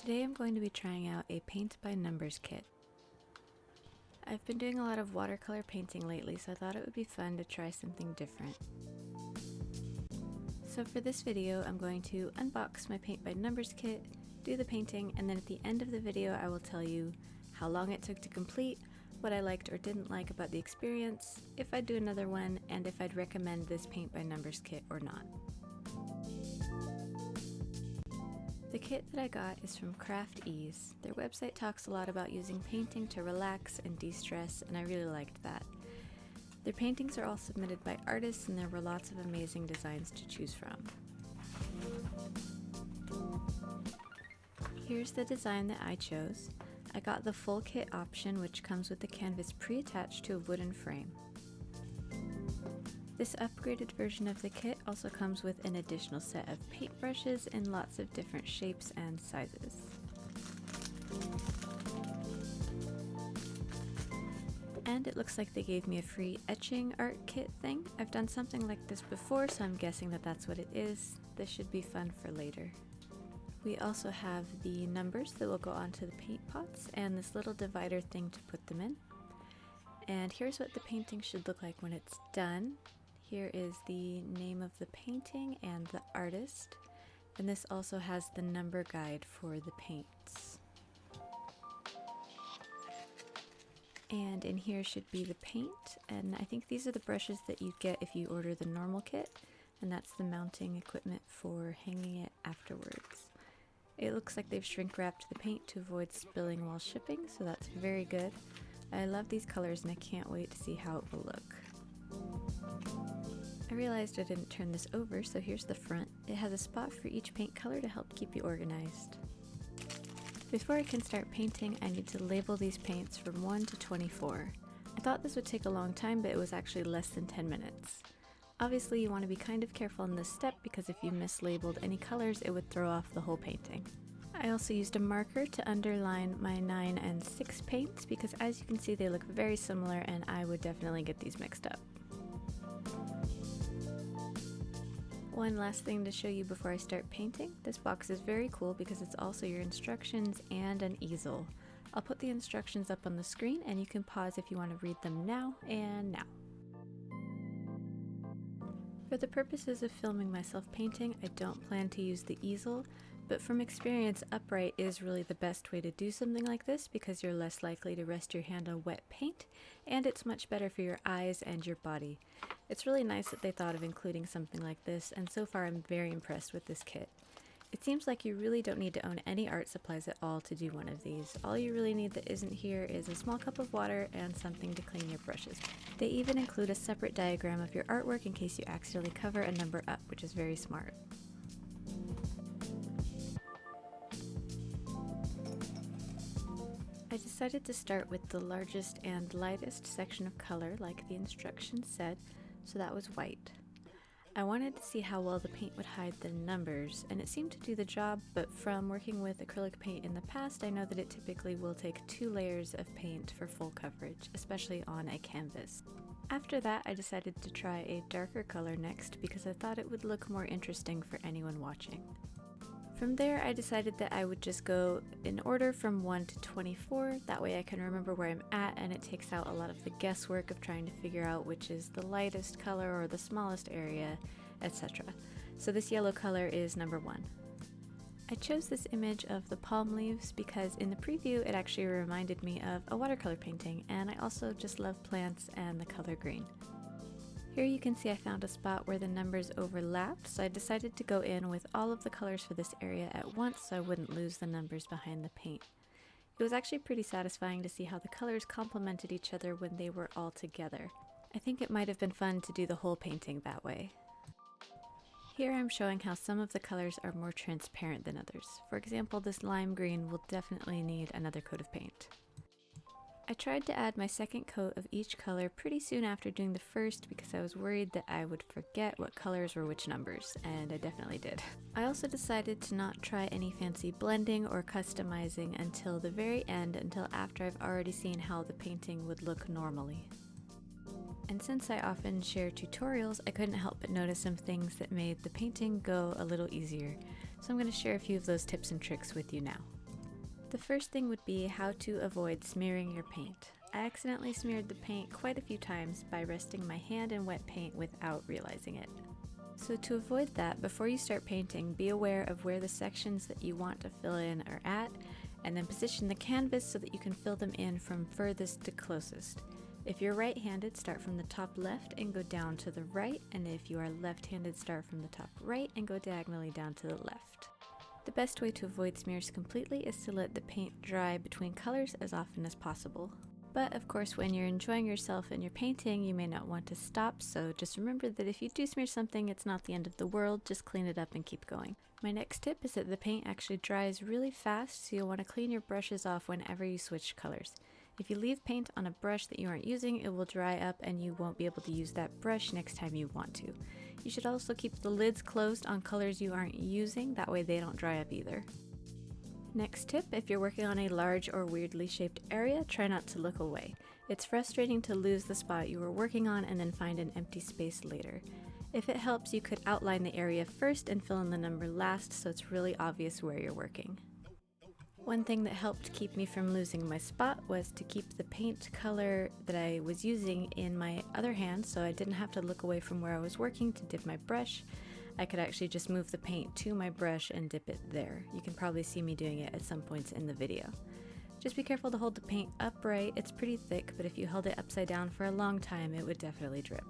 Today I'm going to be trying out a paint by numbers kit. I've been doing a lot of watercolor painting lately, so I thought it would be fun to try something different. So for this video, I'm going to unbox my paint by numbers kit, do the painting, and then at the end of the video I will tell you how long it took to complete, what I liked or didn't like about the experience, if I'd do another one, and if I'd recommend this paint by numbers kit or not. The kit that I got is from Craft Ease. Their website talks a lot about using painting to relax and de-stress, and I really liked that. Their paintings are all submitted by artists, and there were lots of amazing designs to choose from. Here's the design that I chose. I got the full kit option, which comes with the canvas pre-attached to a wooden frame. This upgraded version of the kit also comes with an additional set of paintbrushes in lots of different shapes and sizes. And it looks like they gave me a free etching art kit thing. I've done something like this before, so I'm guessing that that's what it is. This should be fun for later. We also have the numbers that will go onto the paint pots and this little divider thing to put them in. And here's what the painting should look like when it's done. Here is the name of the painting and the artist, and this also has the number guide for the paints. And in here should be the paint, and I think these are the brushes that you get if you order the normal kit, and that's the mounting equipment for hanging it afterwards. It looks like they've shrink wrapped the paint to avoid spilling while shipping, so that's very good. I love these colors and I can't wait to see how it will look. I realized I didn't turn this over, so here's the front. It has a spot for each paint color to help keep you organized. Before I can start painting, I need to label these paints from 1 to 24. I thought this would take a long time, but it was actually less than 10 minutes. Obviously, you want to be kind of careful in this step because if you mislabeled any colors, it would throw off the whole painting. I also used a marker to underline my 9 and 6 paints because as you can see they look very similar and I would definitely get these mixed up. One last thing to show you before I start painting. This box is very cool because it's also your instructions and an easel. I'll put the instructions up on the screen and you can pause if you want to read them now and now. For the purposes of filming myself painting, I don't plan to use the easel, but from experience, upright is really the best way to do something like this because you're less likely to rest your hand on wet paint, and it's much better for your eyes and your body. It's really nice that they thought of including something like this, and so far I'm very impressed with this kit. It seems like you really don't need to own any art supplies at all to do one of these. All you really need that isn't here is a small cup of water and something to clean your brushes. They even include a separate diagram of your artwork in case you accidentally cover a number up, which is very smart. I decided to start with the largest and lightest section of color like the instructions said, so that was white. I wanted to see how well the paint would hide the numbers, and it seemed to do the job, but from working with acrylic paint in the past, I know that it typically will take 2 layers of paint for full coverage, especially on a canvas. After that, I decided to try a darker color next because I thought it would look more interesting for anyone watching. From there, I decided that I would just go in order from 1 to 24, that way I can remember where I'm at and it takes out a lot of the guesswork of trying to figure out which is the lightest color or the smallest area, etc. So this yellow color is number 1. I chose this image of the palm leaves because in the preview it actually reminded me of a watercolor painting, and I also just love plants and the color green. Here you can see I found a spot where the numbers overlapped, so I decided to go in with all of the colors for this area at once so I wouldn't lose the numbers behind the paint. It was actually pretty satisfying to see how the colors complemented each other when they were all together. I think it might have been fun to do the whole painting that way. Here I'm showing how some of the colors are more transparent than others. For example, this lime green will definitely need another coat of paint. I tried to add my second coat of each color pretty soon after doing the first because I was worried that I would forget what colors were which numbers, and I definitely did. I also decided to not try any fancy blending or customizing until the very end, until after I've already seen how the painting would look normally. And since I often share tutorials, I couldn't help but notice some things that made the painting go a little easier. So I'm going to share a few of those tips and tricks with you now. The first thing would be how to avoid smearing your paint. I accidentally smeared the paint quite a few times by resting my hand in wet paint without realizing it. So to avoid that, before you start painting, be aware of where the sections that you want to fill in are at, and then position the canvas so that you can fill them in from furthest to closest. If you're right-handed, start from the top left and go down to the right, and if you are left-handed, start from the top right and go diagonally down to the left. The best way to avoid smears completely is to let the paint dry between colors as often as possible. But of course, when you're enjoying yourself in your painting, you may not want to stop, so just remember that if you do smear something, it's not the end of the world, just clean it up and keep going. My next tip is that the paint actually dries really fast, so you'll want to clean your brushes off whenever you switch colors. If you leave paint on a brush that you aren't using, it will dry up and you won't be able to use that brush next time you want to. You should also keep the lids closed on colors you aren't using, that way they don't dry up either. Next tip, if you're working on a large or weirdly shaped area, try not to look away. It's frustrating to lose the spot you were working on and then find an empty space later. If it helps, you could outline the area first and fill in the number last so it's really obvious where you're working. One thing that helped keep me from losing my spot was to keep the paint color that I was using in my other hand so I didn't have to look away from where I was working to dip my brush. I could actually just move the paint to my brush and dip it there. You can probably see me doing it at some points in the video. Just be careful to hold the paint upright. It's pretty thick, but if you held it upside down for a long time, it would definitely drip.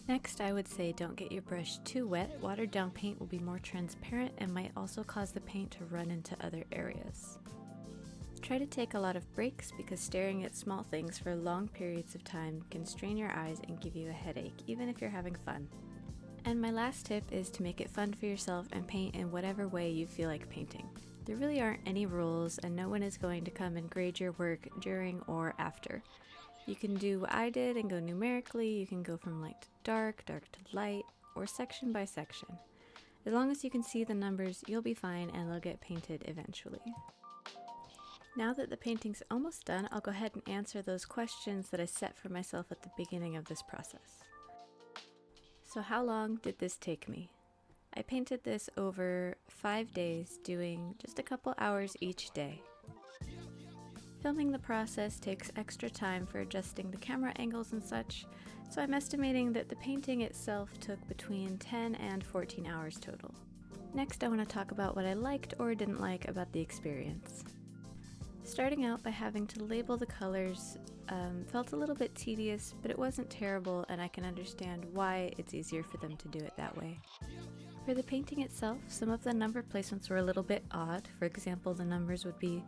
Next, I would say don't get your brush too wet. Watered down paint will be more transparent and might also cause the paint to run into other areas. Try to take a lot of breaks because staring at small things for long periods of time can strain your eyes and give you a headache, even if you're having fun. And my last tip is to make it fun for yourself and paint in whatever way you feel like painting. There really aren't any rules and no one is going to come and grade your work during or after. You can do what I did and go numerically, you can go from light to dark, dark to light, or section by section. As long as you can see the numbers, you'll be fine and they'll get painted eventually. Now that the painting's almost done, I'll go ahead and answer those questions that I set for myself at the beginning of this process. So how long did this take me? I painted this over 5 days, doing just a couple hours each day. Filming the process takes extra time for adjusting the camera angles and such, so I'm estimating that the painting itself took between 10 and 14 hours total. Next, I want to talk about what I liked or didn't like about the experience. Starting out by having to label the colors felt a little bit tedious, but it wasn't terrible and I can understand why it's easier for them to do it that way. For the painting itself, some of the number placements were a little bit odd. For example, the numbers would be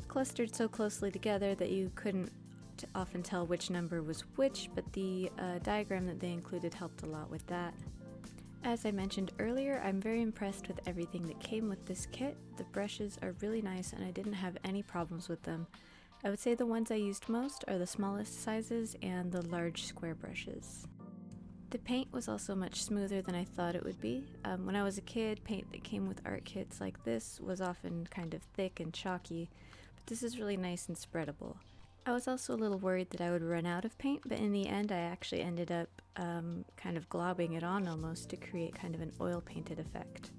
clustered so closely together that you couldn't often tell which number was which, but the diagram that they included helped a lot with that. As I mentioned earlier, I'm very impressed with everything that came with this kit. The brushes are really nice and I didn't have any problems with them. I would say the ones I used most are the smallest sizes and the large square brushes. The paint was also much smoother than I thought it would be. When I was a kid, paint that came with art kits like this was often kind of thick and chalky, but this is really nice and spreadable. I was also a little worried that I would run out of paint, but in the end I actually ended up kind of globbing it on almost to create kind of an oil painted effect.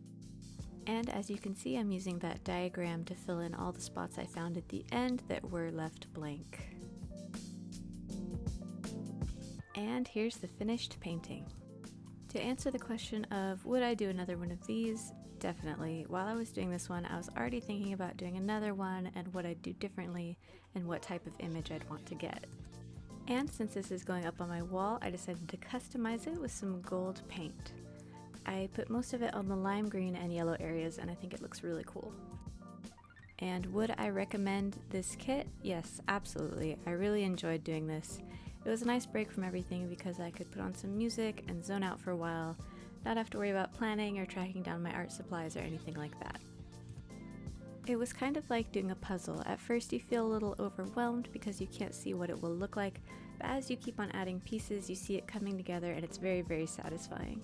And as you can see, I'm using that diagram to fill in all the spots I found at the end that were left blank. And here's the finished painting. To answer the question of would I do another one of these, definitely. While I was doing this one, I was already thinking about doing another one and what I'd do differently and what type of image I'd want to get. And since this is going up on my wall, I decided to customize it with some gold paint. I put most of it on the lime green and yellow areas and I think it looks really cool. And would I recommend this kit? Yes, absolutely. I really enjoyed doing this. It was a nice break from everything because I could put on some music and zone out for a while, not have to worry about planning or tracking down my art supplies or anything like that. It was kind of like doing a puzzle. At first you feel a little overwhelmed because you can't see what it will look like, but as you keep on adding pieces, you see it coming together and it's very, very satisfying.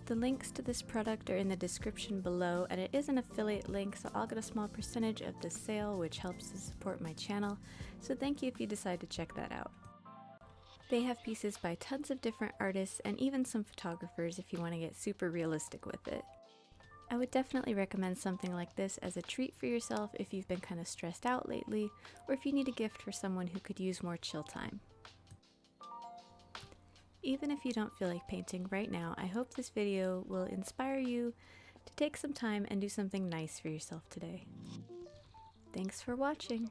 The links to this product are in the description below, and it is an affiliate link, so I'll get a small percentage of the sale, which helps to support my channel, so thank you if you decide to check that out. They have pieces by tons of different artists and even some photographers if you want to get super realistic with it. I would definitely recommend something like this as a treat for yourself if you've been kind of stressed out lately, or if you need a gift for someone who could use more chill time. Even if you don't feel like painting right now, I hope this video will inspire you to take some time and do something nice for yourself today. Thanks for watching!